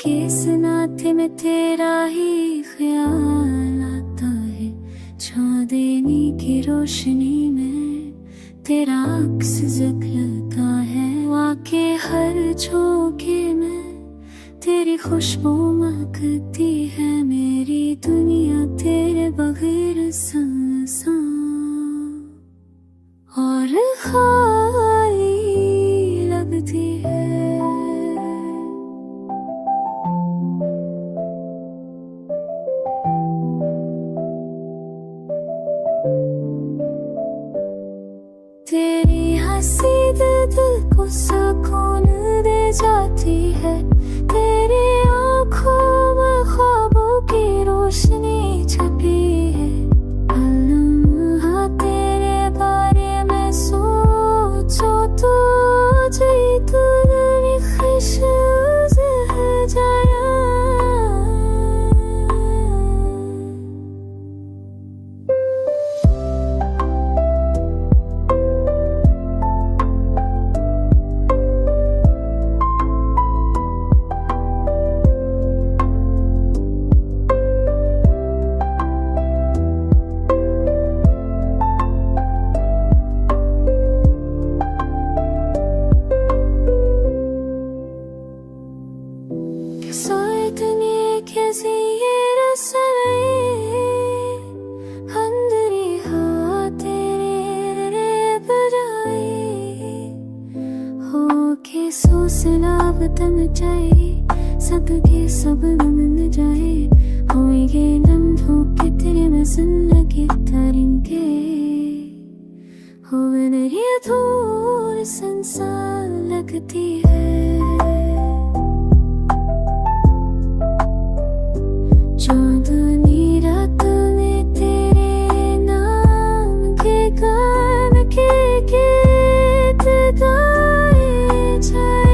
के सनाते में तेरा ही ख्याल आता है। चांदनी की रोशनी में तेरा अक्स जगता है। वाके हर झोंके में तेरी खुशबू महकती है। मेरी दुनिया तेरे बगैर सुनसान और खाली लगती है। तेरी हंसी दिल को सुकून दे जाती है। तेरी आँखों में ख्वाबों की रोशनी छुपी है। तेरे बारे में सोचो तो तुझे खुश हो जाया। तम जाए सबके सब मिल जाए। होंगे लम्हों के तेरे में जिंदगी तरेंगे। हो मेरी धूल संसार लगती है। चांदनी रात में तेरे नाम के गान के गीत गाए जाए।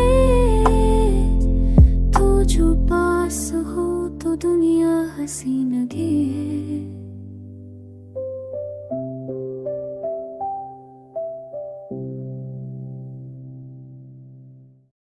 पास हो तो दुनिया हंसी लगे।